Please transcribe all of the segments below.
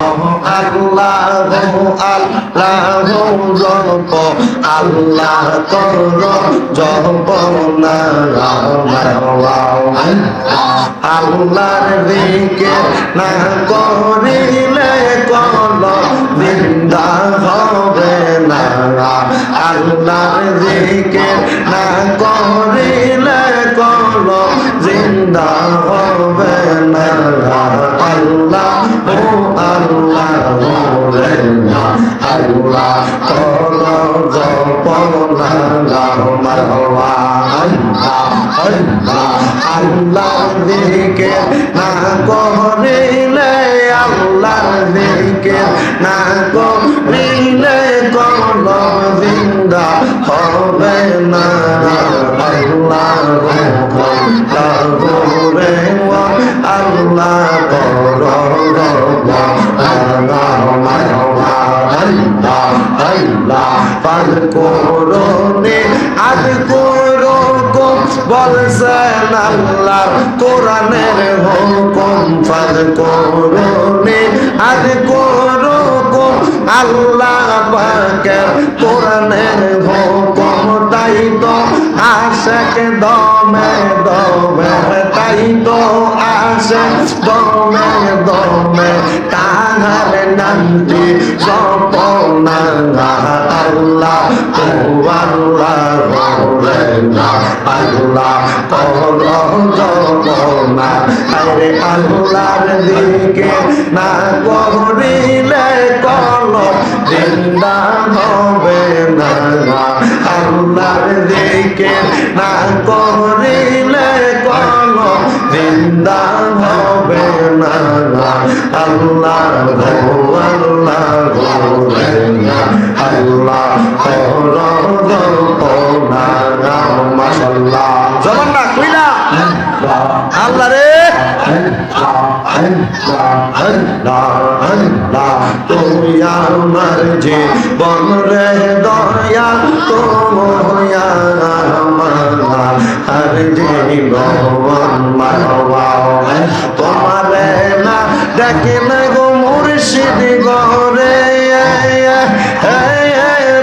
আল্লাহ আল্লাহ জপ আল্লাহ কর জপ না আল্লাহর দিকে না করিলে কল জিন্দা হবে না আল্লাহর দিকে না করিলে কল জিন্দা হবে না আল্লাহ ও আল্লাহ রে আল্লাহ কর জপনা মারওয়া আল্লাহর দিকে না করিলে আল্লাহর দিকে না করিলে কোন জিন্দা হবে না আল্লাহ রে আল্লাহ কর পাল করোনে আজ করো বলছেন আল্লাহ কোরআনের হুকুম ফাজ করোনে আজ করো আল্লাহ পাকের কোরআনের হুকুম তাই তো আশেক দমে দমে তাই তো আশেক দমে দমে তাহার নামটি জপনা আল্লাহ ও আল্লাহ রে আল্লাহ কর জপনা আরে আল্লাহর দিকে না করিলে কল জিন্দা হবে না আল্লাহর দিকে না করিলে কল জিন্দা হবে না আল্লাহ আল্লাহ আল্লাহ মাশাআল্লাহ জবান না কইলা আল্লাহ রে তুমি আমার জীবন রে দয়া তোমার আমার আর জীবন মারওয়া তোমারে না দেখে না গো মুর্শিদ গরে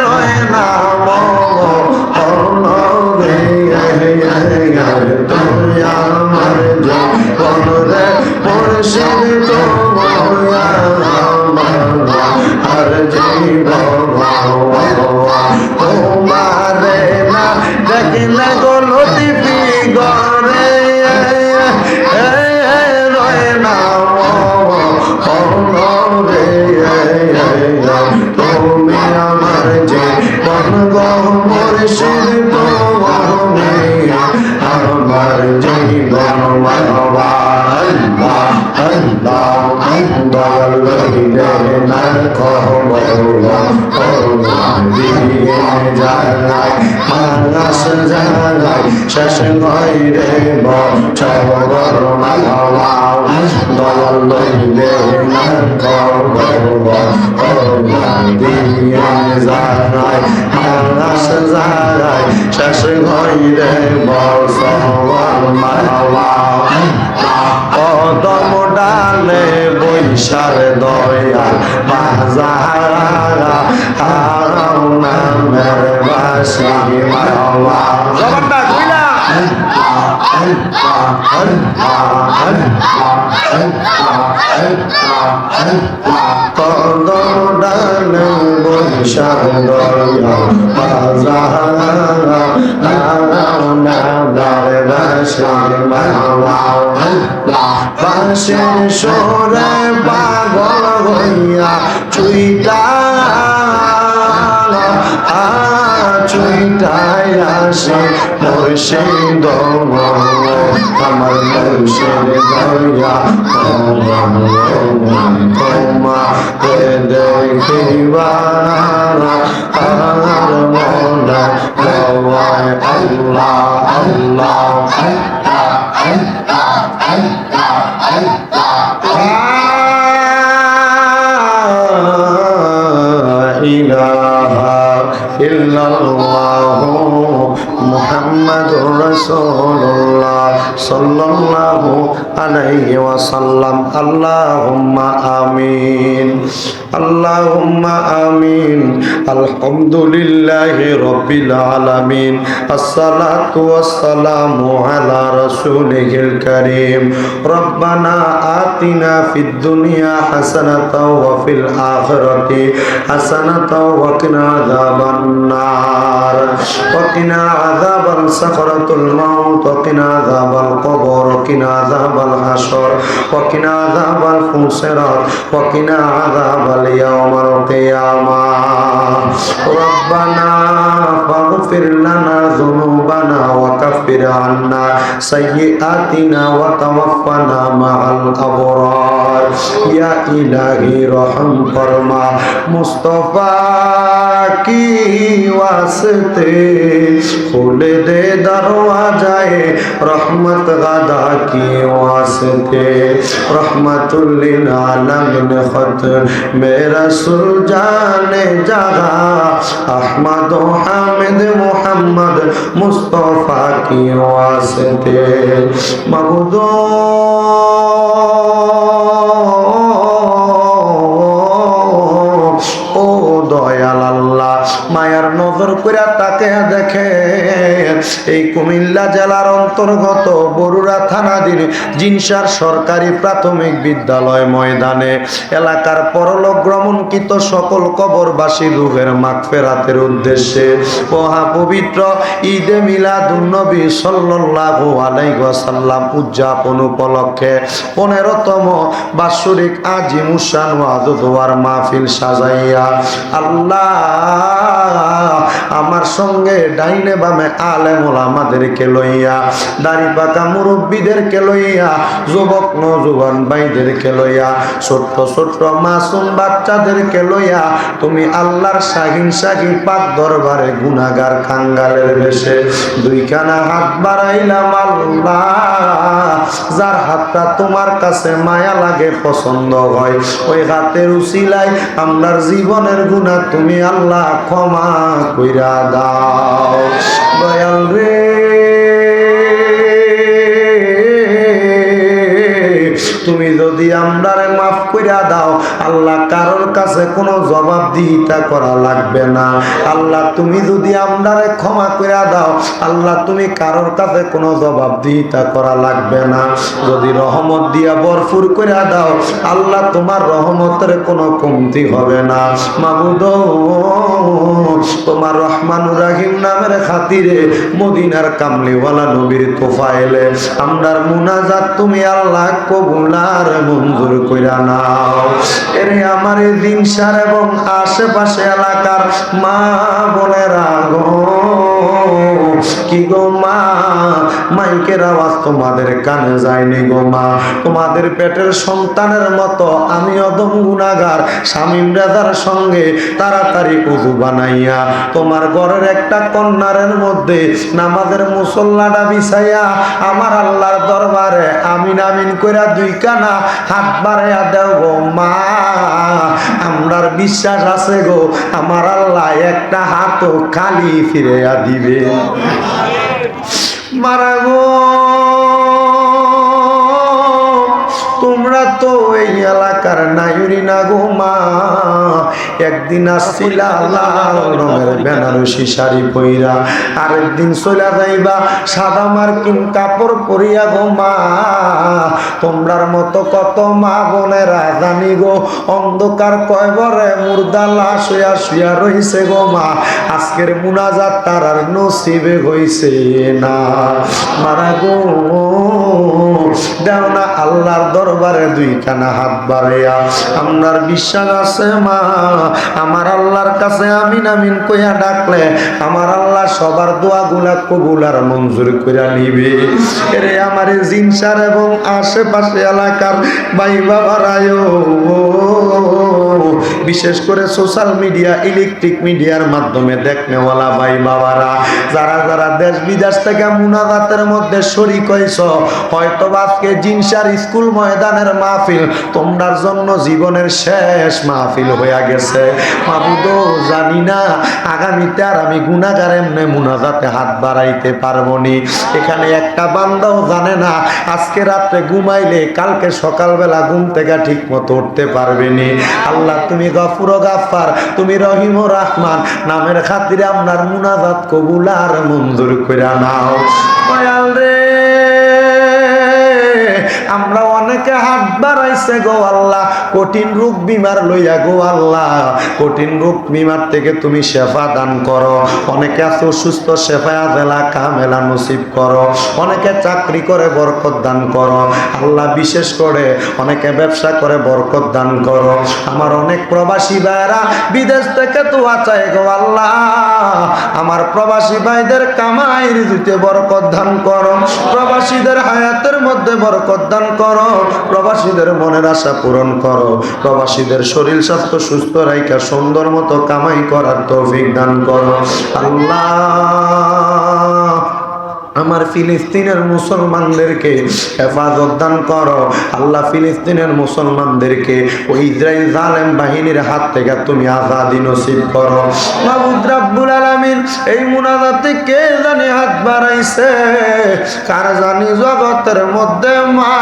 রয় না তুমি আমার জীবন রে মুর্শিদ আর জীবন তোমারে না দেখলে গো লতিফি গরে রয় না তুমি আমার জীবন গো মুর্শিদ আমার জীবন মানবা আল্লাহ আল্লাহ দয়ালুরে না দিয়ে যায় মানস যায় শেষ নয় রে বছর মানবা দয়ালুরে না দিয়ে যায় মানস যায় শেষ নয় রে বছর মানবা কদম ডালে বৈশার দয়া বাজারা হারাও নামের বাসি মাওয়া জবানটা কইলা কদম ডালে বৈশার দয়া বাজারা হারাও নামের বাসি মাওয়া বাঁশের সরে পাগল হইয়া চুইটাই আসে মুর্শিদ আমার মুর্শিদ দয়া তোমা দেখিবা আমার মনে হওয়ায় আল্লাহ আল্লাহ ইলাহা ইল্লাল্লাহু মুহাম্মাদুর রাসূলুল্লাহ সাল্লাল্লাহু আলাইহি ওয়াসাল্লাম। আল্লাহুম্মা আমিন, আল্লাহুম্মা আমিন। আলহামদুলিল্লাহি রাব্বিল আলামিন। আসসালাতু ওয়াসসালামু আলা রাসূলিল কারীম। রব্বানা আতিনা ফিদ দুনিয়া হাসানাতাও ওয়া ফিল আখিরাতি হাসানাতাও ওয়া কিনা আযাবান নার ওয়া কিনা আযাবাল সাকরাতুল মাউত ওয়া কিনা আযাবাল কবর ওয়া কিনা আযাবাল হাসর ওয়া কিনা আযাবাল ফুসিরাত ওয়া কিনা আযাবাল ইয়াউমিল কিয়ামাহ। রব্বানা ফাগফির লানা যুনুবানা ওয়া কাফির আন্না সাইয়্যাতিনা ওয়া তাওয়াফানা মাআল আবরার। ইয়া ইলাহি রহম ফরমা মুস্তাফা কি ওয়াস্তে খুলে দে দরওয়াজায়ে রহমত গাদা কি ওয়াস্তে। রহমাতুল লিল আলামিন খত মেরা রাসূল জানে জাগা আহমদ ও হামিদ মুহাম্মদ মুস্তাফা কি ওয়াস্তে। মাবুদ ও দয়াল আল্লাহ, মায়ার নজর কইরা তাকে দেখে এই কুমিল্লা জেলার অন্তর্গত বরুড়া থানাধীন জিনসার সরকারি প্রাথমিক বিদ্যালয় ময়দানে এলাকার পরলোক গমনকৃত সকল কবরবাসী রূহের মাগফিরাতের উদ্দেশ্যে মহা পবিত্র ঈদে মিলাদুন নবী সাল্লাল্লাহু আলাইহি ওয়াসাল্লাম উদযাপন উপলক্ষে 15তম বাৎসরিক আজিমুশান ওয়াজ দোয়ার মাহফিল সাজাইয়া আল্লাহ আমার সঙ্গে ডাইনে বামে আলেম ওলামাদেরকে লইয়া, দাড়ি পাকা মুরব্বীদেরকে লইয়া, যুবক নওজোয়ান ভাইদেরকে লইয়া, ছোট্ট ছোট্ট মাসুম বাচ্চাদেরকে লইয়া তুমি আল্লাহর শাহিন শাহী পাক দরবারে গুনাহগার কাঙ্গালের বেশে দুইখানা হাত বাড়াইলাম আল্লাহ। যার হাতটা তোমার কাছে মায়া লাগে, পছন্দ হয়, ওই হাতের উসিলায় আমরার জীবনের গুনাহ তুমি আল্লাহ ক্ষমা কইরা দাও দয়াল রে। তুমি যদি আমরারে মাফ কইরা দাও আল্লাহ, কারোর কাছে কোনো জবাবদিহিতা করা লাগবে না আল্লাহ। তুমি যদি আমরারে ক্ষমা কইরা দাও আল্লাহ, তুমি কারোর কাছে কোনো জবাবদিহিতা করা লাগবে না। যদি রহমত দিয়া ভরপুর কইরা দাও আল্লাহ, তোমার রহমতের কোনো কমতি হবে না। মাবুদ তোমার রহমানুর রাহিম নামের খাতিরে মদিনার কামলিওয়ালা নবীর তোফায়েলে আমরার মুনাজাত তুমি আল্লাহ কবুল আর মঞ্জুর কইরা নাও। এরে আমার জিনসার এবং আশেপাশে এলাকার মা বোনেরা গো, কি গো মা, মাইকের আওয়াজ তোমাদের কানে যায়নি গো মা। তোমাদের পেটের সন্তানের মতো আমি অদম গুনাহগার শামীম রাজার সঙ্গে তাড়াতাড়ি উযু বানাইয়া তোমার ঘরের একটা কর্নারের মধ্যে নামাজের মুসল্লাটা বিছাইয়া আমার আল্লাহর দরবারে আমিন আমিন কইরা দুইখানা হাত বাড়াইয়া দেও গো মা। আমরার বিশ্বাস আছে গো আমার আল্লাহ একটা হাতও খালি ফিরাইয়া দিবে। মারা গো তোমরা তো এই এলাকার নাইরি না গো মা। একদিন আসছিলা লাল রঙের বেনারসি শাড়ি পইরা, আরেকদিন চলা যাইবা সাদা মার্কিন কাপড় পরিয়া গো মা। তোমরার মতো কত মা বোনেরা জানি গো অন্ধকার কয়বরে মুর্দা লাশ হইয়া শুয়া রইছে গো মা। আজকের মুনাজাত তার আর নসিবে হইছে না। মারা গো দেও না আল্লাহর দরবারে দুইখানা হাত বাড়াইয়া আমরার বিশ্বাস আছে মা, আমার আল্লাহর কাছে আমিন আমিন কইয়া ডাকলে আমার আল্লাহ সবার দোয়াগুলা কবুল আর মঞ্জুর কইরা নিবে। এরে আমার জিনসার এবং আশেপাশে এলাকার ভাই বাবারায়ও বিশেষ করে সোশ্যাল মিডিয়া ইলেকট্রিক মিডিয়ার মাধ্যমে দেখনেওয়ালা ভাই বাবারা, যারা যারা দেশ বিদেশ থেকে মুনাজাতের মধ্যে শরীক হইছ, হয়তো আজকে জিনসার স্কুল ময়দানের মাহফিল তোমার জন্য জীবনের শেষ মাহফিল হইয়া গেছে। মাবুদ জানি না আগামীতে আর আমি গুনাহগার এমনে মুনাজাতে হাত বাড়াইতে পারবো নি। এখানে একটা বান্দাও জানে না আজকে রাত্রে ঘুমাইলে কালকে সকালবেলা ঘুম থেকে ঠিক মতো উঠতে পারবে নি। আল্লাহ তুমি গফুর ও গাফফার, তুমি রহিম ও রহমান, নামের খাতিরে আপনার মুনাজাত কবুল আর মঞ্জুর কইরা নাও। দয়াল রে, আমরা অনেকে হাত বাড়াইছে গো আল্লাহ, কঠিন রোগ বিমার লইয়া গো আল্লাহ, কঠিন রোগ বিমার থেকে তুমি শেফা দান করো। অনেকে আছে অসুস্থ, শেফায়া দেলা কামেলা নসিব করো। অনেকে চাকরি করে বরকত দান করো আল্লাহ, বিশেষ করে অনেকে ব্যবসা করে বরকত দান করো। আমার অনেক প্রবাসী ভাইরা বিদেশ থেকে তো আচায় গো আল্লাহ, আমার প্রবাসী ভাইদের কামাই রিজিকে বরকত দান করো, প্রবাসীদের হায়াতের মধ্যে বরকত দান করো, প্রবাসীদের মনের আশা পূরণ করো, প্রবাসীদের শরীর স্বাস্থ্য সুস্থ রাইখা সুন্দর মতো কামাই করার তৌফিক দান করো আল্লাহ। আমার ফিলিস্তিনের মুসলমানদেরকে হেফাজত দান করো আল্লাহ, ফিলিস্তিনের মুসলমানদেরকে ওই ইসরাইল জালেম বাহিনীর হাত থেকে তুমি আজাদি নসিব করো মাবুদ রাব্বুল আলামিন। এই মুনাজাতে কে জানি হাত বাড়াইছে, কার জানি জগতের মধ্যে মা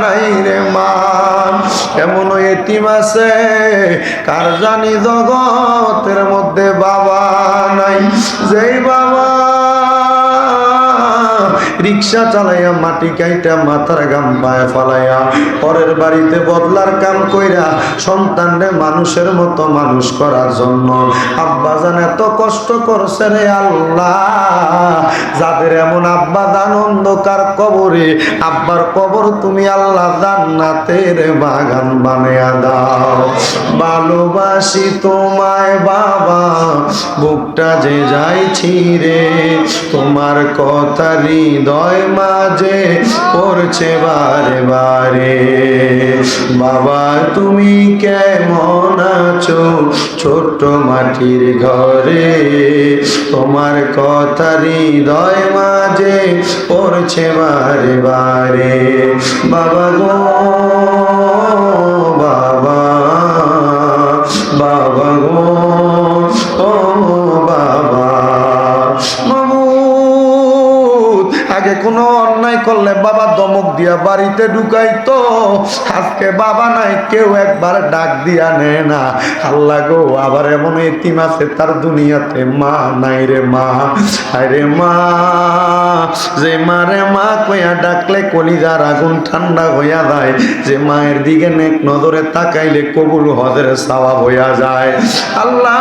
নাই রে মা, এমন এতিম আছে কার জানি জগতের মধ্যে বাবা নাই, যেই বাবা রিক্সা চালাইয়া মাটি কাইটা মাথার গাম পায়ে ফালাইয়া পরের বাড়িতে বদলার কাম কইরা সন্তানরে মানুষের মতো মানুষ করার জন্য আব্বাজান এত কষ্ট করছে রে আল্লাহ। যাদের এমন আব্বাজান অন্ধকার কবরে, আব্বার কবর তুমি আল্লাহ জান্নাতের বাগান বানায়া দাও। ভালোবাসি তোমায় বাবা, বুকটা যে যাইছি রে, তোমার কথা হৃদয় মাঝে পড়ছে বারে বারে। বাবা তুমি কেমন আছো ছোট্ট মাটির ঘরে, তোমার কথা হৃদয় মাঝে পড়ছে বারে বারে। বাবা গো বাবা, বাবা গো ও বাবা। আগে কোনো অন্যায় করলে বাবা দমক দিয়া বাড়িতে ঢুকাইতো, আজকে বাবা নাই, কেউ একবার ডাক দিয়া নেয় না। আল্লাহ গো, আবার এমন এতিম আছে তার দুনিয়াতে মা নাই রে মা। আরে মা, যে মারে মা কইয়া ডাকলে কলিজার আগুন ঠান্ডা হইয়া যায়, যে মায়ের দিকে নেক নজরে তাকাইলে কবুল হজের সওয়াব হইয়া যায়। আল্লাহ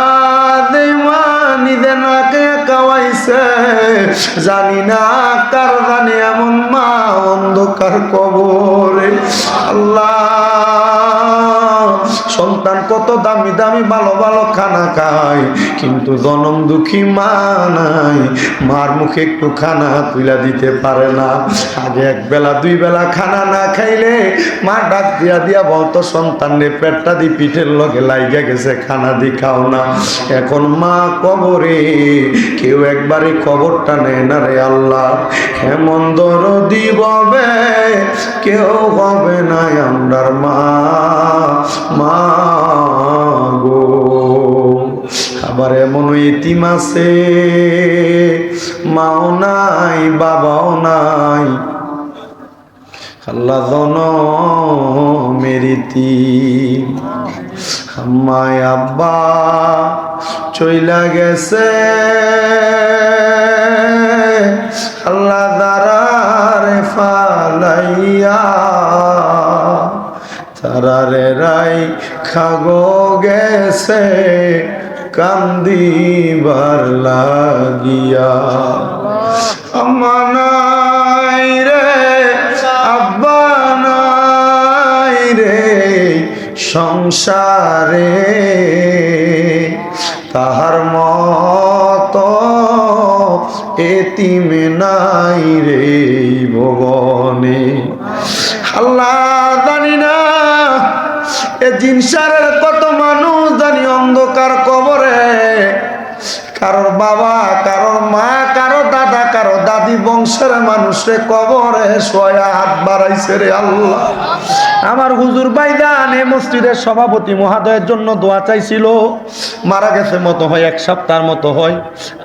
যে মা নিজে নাকে কাওয়াইছে, জানি না কার জানি এমন মা অন্ধকার কবরে। আল্লাহ সন্তান কত দামি দামি ভালো ভালো খানা খায়, কিন্তু জনম দুঃখী মা নাই, মার মুখে একটু খানা তুলা দিতে পারে না। আগে এক বেলা দুই বেলা খানা না খাইলে মা ডাক দিয়া দিয়া বলতো সন্তান রে পেটটা দি পিঠের লগে লাইগা গেছে, খানা দি খাও না। এখন মা কবরে, কেউ একবারই খবরটা নেয় না রে আল্লাহ। এমন দরদি ববে কেউ হবে না আমরার মা, মা গো। আবার এমন ইতিম আছে মাও নাই বাবাও নাই, আল্লাহ জনমের ইতিম। আম্মায় আব্বা চইলা গেছে, আল্লাহ দারারে ফালাইয়া, তারারে রাই খাগো গেছে কান্দিবার লাগিয়া। আম্মা নাই রে আব্বা নাই রে সংসারে, তাহার মতো এতিম নাই রে ভুবনে। আল্লাহ জানি না এ জিনসারের কত মানুষ অন্ধকার কবরে কারোর বাবা, কারোর মা, কারো দাদা, কারো দাদি বংশের মানুষে কবরে শোয়া হাত বাড়াইছে রে আল্লাহ। আমার হুজুর ভাইজান এই মসজিদের সভাপতি মহোদয়ের জন্য দোয়া চাইছিল। মারা গেছে মতো হয় 1 সপ্তাহের মতো হয়,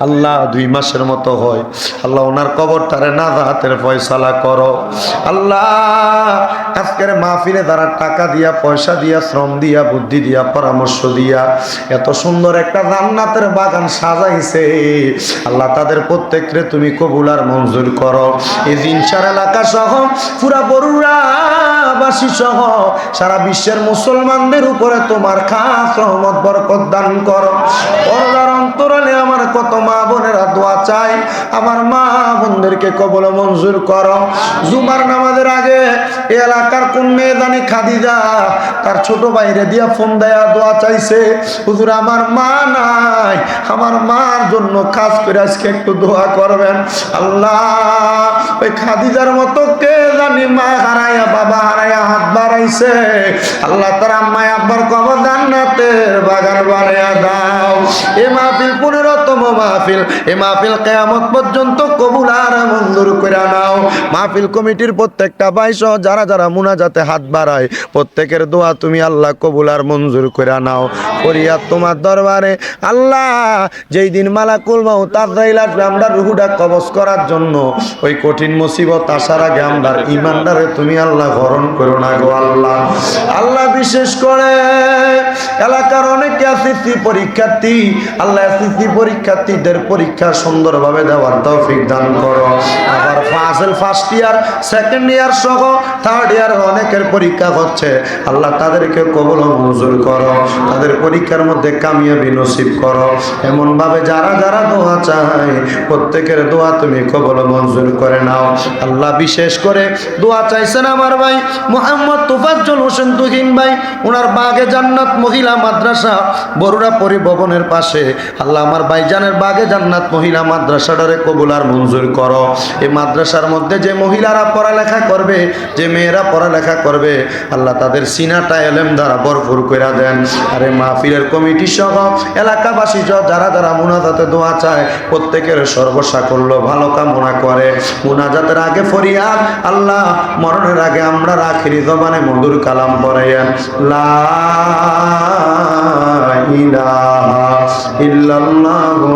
আল্লাহ 2 মাসের মতো হয়। আল্লাহ ওনার কবরটারে নাজাতের ফয়সালা করো আল্লাহ। আজকের মাহফিলে যারা টাকা দিয়া, পয়সা দিয়া, শ্রম দিয়া, বুদ্ধি দিয়া, পরামর্শ দিয়া এত সুন্দর একটা জান্নাতের বাগান সাজাইছে আল্লাহ, তাদের প্রত্যেকরে তুমি কবুল আর মঞ্জুর করো। এই জিনসার এলাকা সহ পুরা বরুড়াবাসী সহ সারা বিশ্বের মুসলমানদের উপরে তোমার খাস রহমত বরকত দান করো। পর্দার অন্তরালে আমার কত মা বোনেরা দোয়া চাই, আমার মা বোনদেরকে কবুল মঞ্জুর করো। জুমার নামাজের আগে এই এলাকার কোন মেয়ে জানি খাদিজা তার ছোট ভাইরে দিয়া ফোন দেয়া দোয়া চাইছে, হুজুর আমার মা নাই, আমার মার জন্য কাজ করে আজকে একটু দোয়া করবেন আল্লাহ। ওই খাদিজার মতো কে জানি মা হারাইয়া, বাবা হারাইয়া হাত বাড়াইছে আল্লাহ, তার আম্মায় আব্বার কবর জান্নাতের বাগান বানাইয়া দাও। এ মাহফিল 15তম মাহফিল, এ মাহফিল কিয়ামত পর্যন্ত কবুল আর মঞ্জুর করে নাও। মাহফিল কমিটির প্রত্যেকটা ভাই সহ যারা যারা মুনাজাতে হাত বাড়ায় প্রত্যেকের দোয়া তুমি আল্লাহ কবুল আর মঞ্জুর করে নাও। ফরিয়াদ তোমার দরবারে আল্লাহ, যেই দিন মালাকুল মাউত আজরাইল আসবে আমরা রুহুটা কবজ করার জন্য, ওই কঠিন মুসিবত আসার আগে আমরা ঈমানদারে তুমি আল্লাহ হরণ করো না গো আল্লাহ। আল্লাহ বিশেষ করে এলাকার অনেক এসএসসি পরীক্ষার্থী আল্লাহ, এসএসসি পরীক্ষার্থীদের পরীক্ষা সুন্দরভাবে দেওয়ার তৌফিক দান করো। আবার ফার্স্ট ইয়ার, সেকেন্ড ইয়ার সহ থার্ড ইয়ার অনেকের পরীক্ষা হচ্ছে আল্লাহ, তাদেরকে কবুল মঞ্জুর করো, তাদের পরীক্ষার মধ্যে কামিয়াবি নসিব করো। এমন ভাবে যারা যারা দোয়া চায় প্রত্যেকের দোয়া তুমি কবুল মঞ্জুর করে নাও আল্লাহ। বিশেষ করে দোয়া চাইছেন আমার ভাই মোহাম্মদ তোফাজ্জল হোসেন তুহিন ভাই, ওনার বাগে জান্নাত মহিলা মাদ্রাসা বরুড়া পরিভবনের পাশে আল্লাহ, আমার ভাইজানের বাগে জান্নাত মহিলা মাদ্রাসাটারে কবুল আর মঞ্জুর করো। এই মাদ্রাসার মধ্যে যে মহিলারা পড়ালেখা করবে, যে মেয়েরা পড়ালেখা করবে আল্লাহ, তাদের সিনাটা এলেম দ্বারা ভরপুর করে দেন। আরে মাহফিলের কমিটি সহ এলাকাবাসী যারা যারা মুনাজাতে দোয়া চায় প্রত্যেকের সর্বসাকল্য ভালো কামনা করে। মুনাজাতের আগে ফরিয়াদ আল্লাহ, মরণের আগে আমরা আখিরি জবানে মধুর কালাম পড়েন লা ইলাহা ইল্লাল্লাহু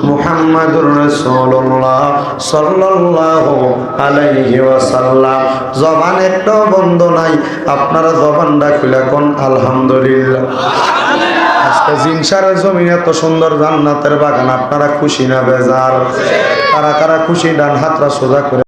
মুহাম্মাদুর রাসূলুল্লাহ সাল্লাল্লাহু আলাইহি ওয়াসাল্লাম। জবান একটু বন্ধ নাই, আপনারা জবানটা খুলে কোন আলহামদুলিল্লাহ। আজকে জিনসারের জমিনে এত সুন্দর জান্নাতের বাগান, আপনারা খুশি না বেজার? কারা কারা খুশি ডান হাতরা সোজা করে